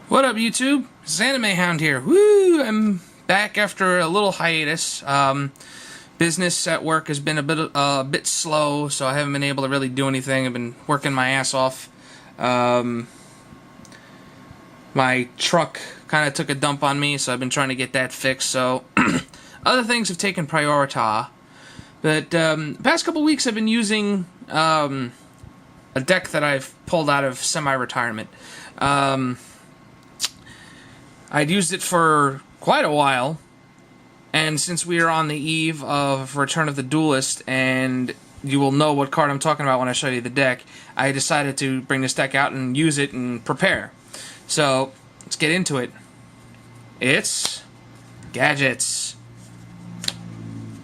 What up, YouTube? It's Anime Hound here. Woo! I'm back after a little hiatus. Business at work has been a bit slow, so I haven't been able to really do anything. I've been working my ass off. My truck kind of took a dump on me, so I've been trying to get that fixed. So other things have taken priority. But the past couple weeks, I've been using a deck that I've pulled out of semi-retirement. I'd used it for quite a while, and since we are on the eve of Return of the Duelist, and you will know what card I'm talking about when I show you the deck, I decided to bring this deck out and use it and prepare. So, let's get into it. It's Gadgets.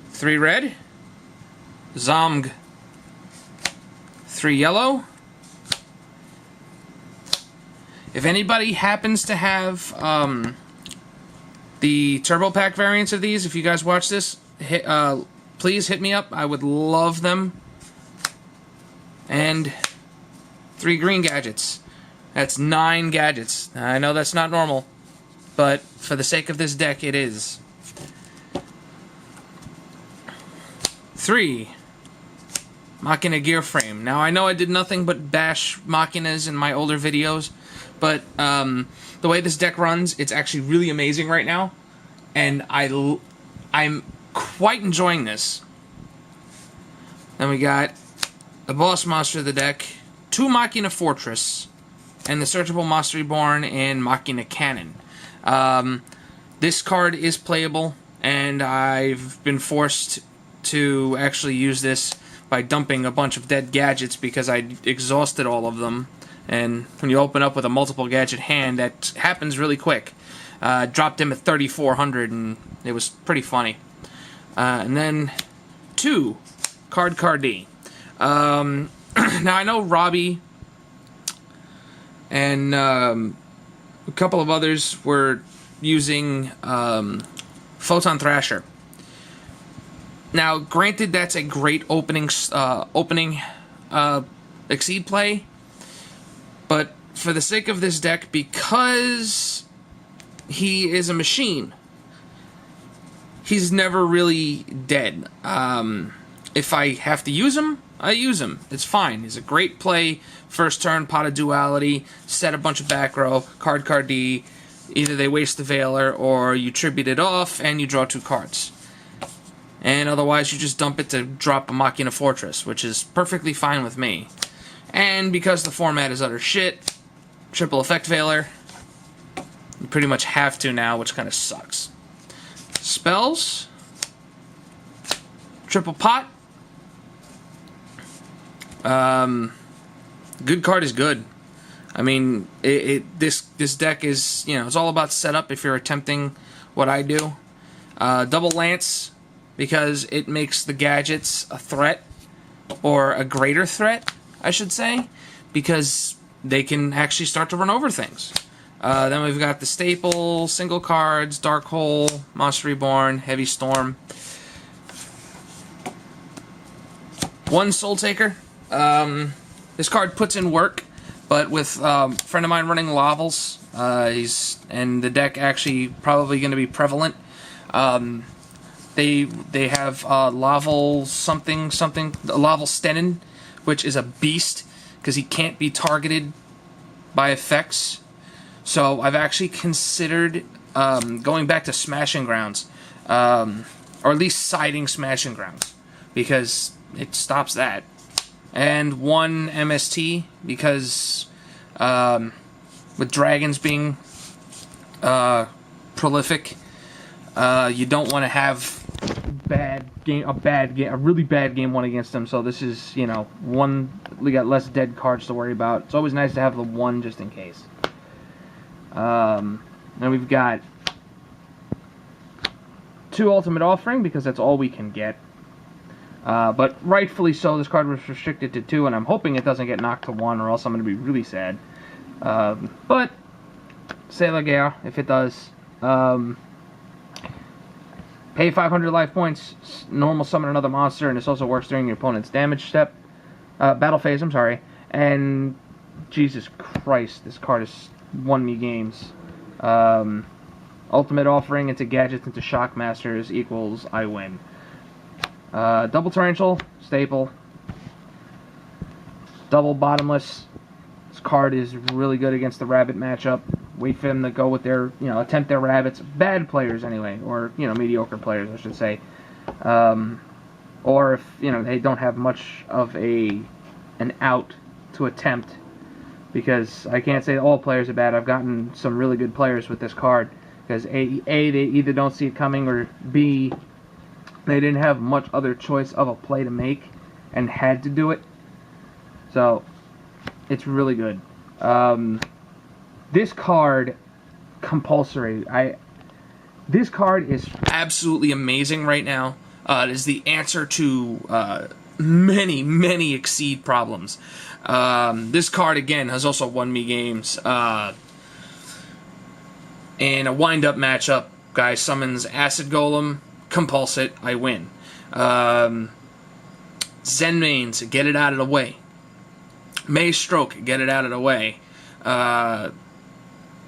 3 red. Zomg. 3 yellow. If anybody happens to have the Turbo Pack variants of these, if you guys watch this, please hit me up. I would love them. And 3 green gadgets. That's 9 gadgets. I know that's not normal, but for the sake of this deck, it is. 3 Machina Gear Frame. Now, I know I did nothing but bash Machinas in my older videos, but the way this deck runs, it's actually really amazing right now, and I'm quite enjoying this. Then we got the boss monster of the deck, 2 Machina Fortress, and the Searchable Monster Reborn and Machina Cannon. This card is playable, and I've been forced to actually use this by dumping a bunch of dead gadgets because I exhausted all of them. And when you open up with a multiple gadget hand, that happens really quick. Dropped him at 3,400, and it was pretty funny. And then 2 Card-D. Now I know Robbie and a couple of others were using Photon Thrasher. Now, granted, that's a great opening Exceed play, but for the sake of this deck, because he is a machine, he's never really dead. If I have to use him, I use him. It's fine. He's a great play. First turn, Pot of Duality, set a bunch of back row, Card-D. Either they waste the Veiler, or you tribute it off, and you draw 2 cards. And otherwise, you just dump it to drop a Machina Fortress, which is perfectly fine with me. And because the format is utter shit, triple effect Veiler, you pretty much have to now, which kind of sucks. Spells, triple pot. Good card is good. I mean, this deck is, you know, it's all about setup if you're attempting what I do. Double Lance, because it makes the gadgets a threat, or a greater threat, I should say, because they can actually start to run over things. Then we've got the staple, single cards, Dark Hole, Monster Reborn, Heavy Storm. 1 Soul Taker. This card puts in work, but with a friend of mine running Lavels, and the deck actually probably going to be prevalent. They have Lavel Lavel Stenin, which is a beast because he can't be targeted by effects. So I've actually considered going back to Smashing Grounds, or at least siding Smashing Grounds, because it stops that. And 1 MST, because with dragons being prolific, you don't want to have a really bad game 1 against them. So this is, you know, we got less dead cards to worry about. It's always nice to have the 1 just in case. Then we've got 2 Ultimate Offering, because that's all we can get. But rightfully so, this card was restricted to 2, and I'm hoping it doesn't get knocked to 1, or else I'm going to be really sad. But c'est la guerre if it does. Pay 500 life points, normal summon another monster, and this also works during your opponent's damage step. Battle phase, I'm sorry. And Jesus Christ, this card is won me games. Ultimate Offering into Gadgets into Shockmasters equals I win. Double Torrential, staple. Double Bottomless. This card is really good against the rabbit matchup. Wait for them to go with their, attempt their rabbits. Bad players anyway, or, mediocre players, I should say. Or if, they don't have much of an out to attempt. Because I can't say all players are bad. I've gotten some really good players with this card. Because A, they either don't see it coming, or B, they didn't have much other choice of a play to make and had to do it. So, it's really good. This card, compulsory. This card is absolutely amazing right now. It is the answer to many, many Exceed problems. This card, again, has also won me games. In a wind-up matchup, guy summons Acid Golem, compulse it, I win. Zen Mains, get it out of the way. May Stroke, get it out of the way.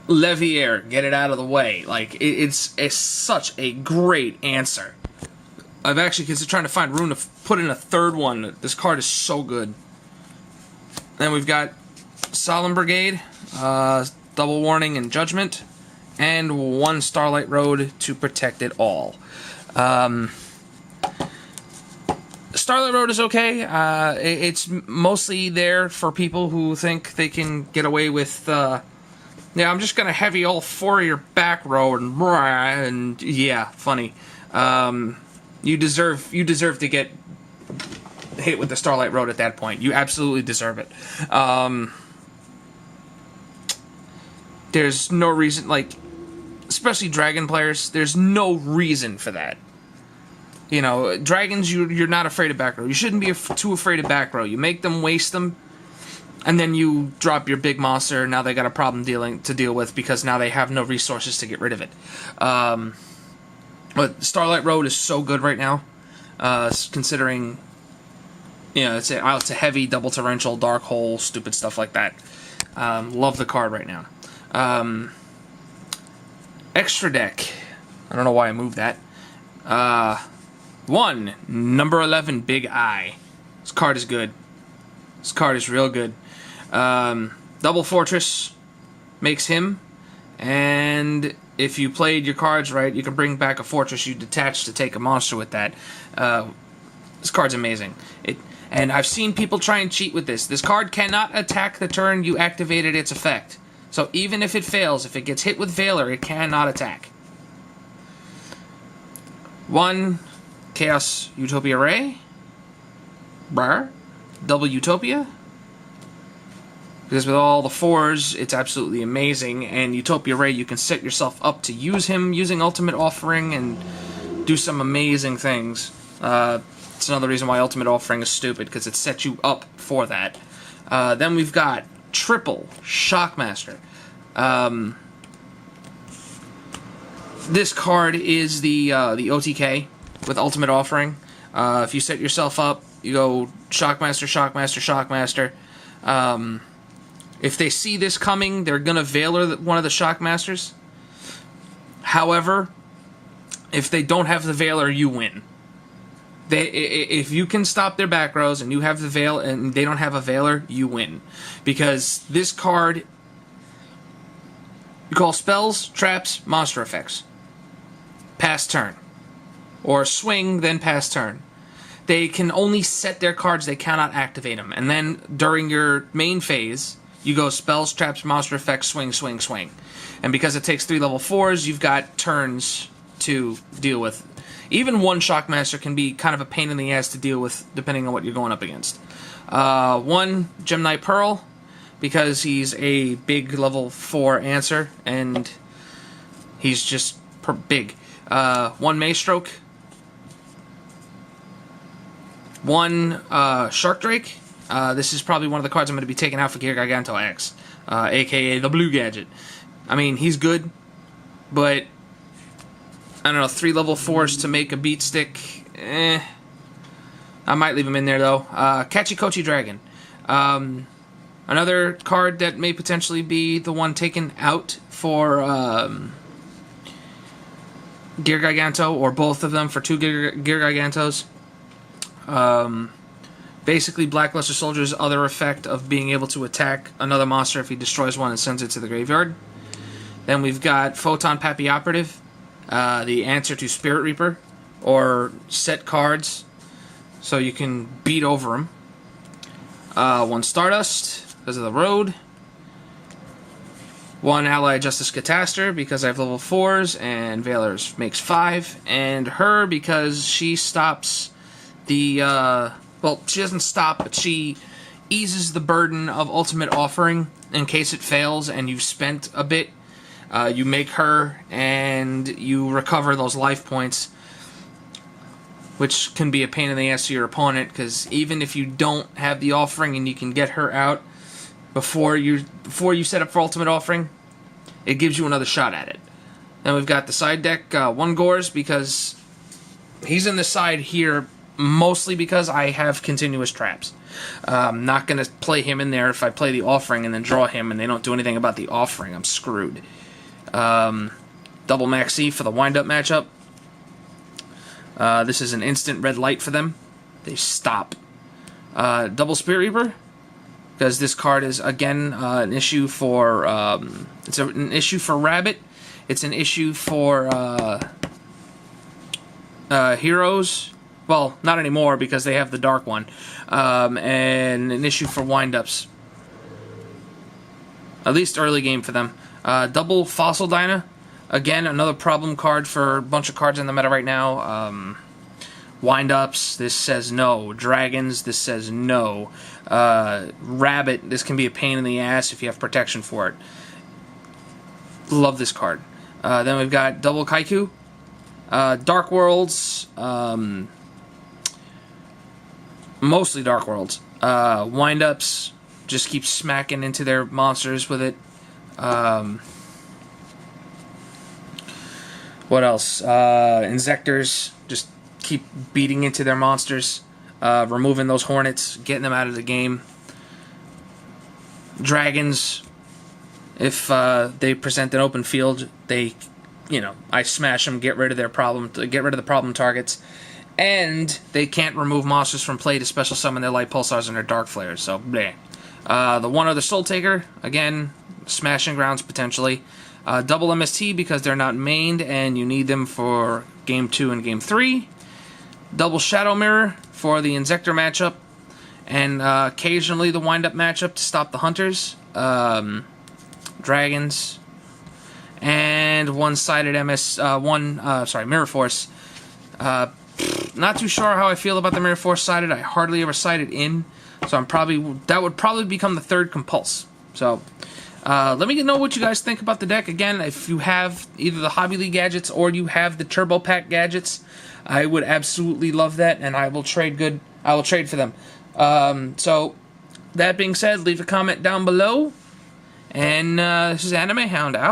Levier, get it out of the way. Like, it's such a great answer. I've actually considered trying to find room to put in a third one. This card is so good. Then we've got Solemn Brigade, Double Warning and Judgment, and one Starlight Road to protect it all. Starlight Road is okay. It's mostly there for people who think they can get away with, yeah, I'm just going to heavy all four of your back row and yeah, funny. You deserve to get hit with the Starlight Road at that point. You absolutely deserve it. There's no reason, like, especially Dragon players, there's no reason for that. Dragons, you're not afraid of back row. You shouldn't be too afraid of back row. You make them waste them, and then you drop your big monster, and now they got a problem to deal with because now they have no resources to get rid of it. But Starlight Road is so good right now, considering, it's a heavy double torrential, dark hole, stupid stuff like that. Love the card right now. Extra deck. I don't know why I moved that. Number 11, Big Eye. This card is good. This card is real good. Double Fortress makes him, and if you played your cards right, you can bring back a fortress you detach to take a monster with that. This card's amazing. And I've seen people try and cheat with this. This card cannot attack the turn you activated its effect. So even if it fails, if it gets hit with Valor, it cannot attack. 1, Chaos Utopia Ray. Double Utopia. Because with all the 4s, it's absolutely amazing. And Utopia Ray, you can set yourself up to use him using Ultimate Offering and do some amazing things. It's another reason why Ultimate Offering is stupid, because it sets you up for that. Then we've got triple Shockmaster. This card is the OTK with Ultimate Offering. If you set yourself up, you go Shockmaster, Shockmaster, Shockmaster. If they see this coming, they're going to Valor one of the Shockmasters. However, if they don't have the Valor, you win. If you can stop their back rows and you have the Valor and they don't have a Valor, you win. Because this card, you call spells, traps, monster effects. Pass turn. Or swing, then pass turn. They can only set their cards, they cannot activate them. And then during your main phase, you go spells, traps, monster effects, swing, swing, swing. And because it takes 3 level 4s, you've got turns to deal with. Even one Shockmaster can be kind of a pain in the ass to deal with, depending on what you're going up against. 1, Gemini Pearl, because he's a big level 4 answer, and he's just big. 1, Maystroke. 1, Shark Drake. This is probably one of the cards I'm going to be taking out for Gear Gigant X, a.k.a. the Blue Gadget. I mean, he's good, but I don't know, 3 level 4s to make a beat stick, I might leave him in there, though. Kachikochi Dragon. Another card that may potentially be the one taken out for Gear Giganto, or both of them for 2 Gear Gigantos. Basically, Blackluster Soldier's other effect of being able to attack another monster if he destroys one and sends it to the graveyard. Then we've got Photon Pappy Operative, the answer to Spirit Reaper, or set cards so you can beat over them. 1 Stardust, because of the road. 1 Ally Justice Cataster, because I have level 4s, and Valor's makes 5. And her, because she stops the, well, she doesn't stop, but she eases the burden of Ultimate Offering in case it fails and you've spent a bit. You make her, and you recover those life points, which can be a pain in the ass to your opponent, because even if you don't have the offering and you can get her out before you set up for Ultimate Offering, it gives you another shot at it. Then we've got the side deck, 1 Gores, because he's in the side here mostly because I have continuous traps. I'm not going to play him in there if I play the offering and then draw him and they don't do anything about the offering. I'm screwed. Double Maxi for the wind-up matchup. This is an instant red light for them. They stop. Double Spirit Reaper, because this card is, again, an issue for... it's an issue for Rabbit. It's an issue for Heroes. Well, not anymore because they have the dark one. And an issue for wind-ups. At least early game for them. Double Fossil Dyna. Again, another problem card for a bunch of cards in the meta right now. Wind-ups, this says no. Dragons, this says no. Rabbit, this can be a pain in the ass if you have protection for it. Love this card. Then we've got Double Kaiku. Dark Worlds. Mostly Dark Worlds. Wind-ups, just keep smacking into their monsters with it. What else? Insectors, just keep beating into their monsters. Removing those hornets, getting them out of the game. Dragons, if they present an open field, they, I smash them, get rid of the problem targets. And they can't remove monsters from play to special summon their light pulsars and their dark flares. So, bleh. The 1 other Soul Taker, again, smashing grounds potentially. Double MST because they're not mained and you need them for Game 2 and Game 3. Double Shadow Mirror for the Insector matchup. And occasionally the wind-up matchup to stop the Hunters. Dragons. And one-sided Mirror Force. Not too sure how I feel about the Mirror Force sided. I hardly ever sided in. So that would probably become the 3rd Compulse. So, let me know what you guys think about the deck. Again, if you have either the Hobby League gadgets or you have the Turbo Pack gadgets, I would absolutely love that, and I will trade for them. So, that being said, leave a comment down below. And this is Anime Hound out.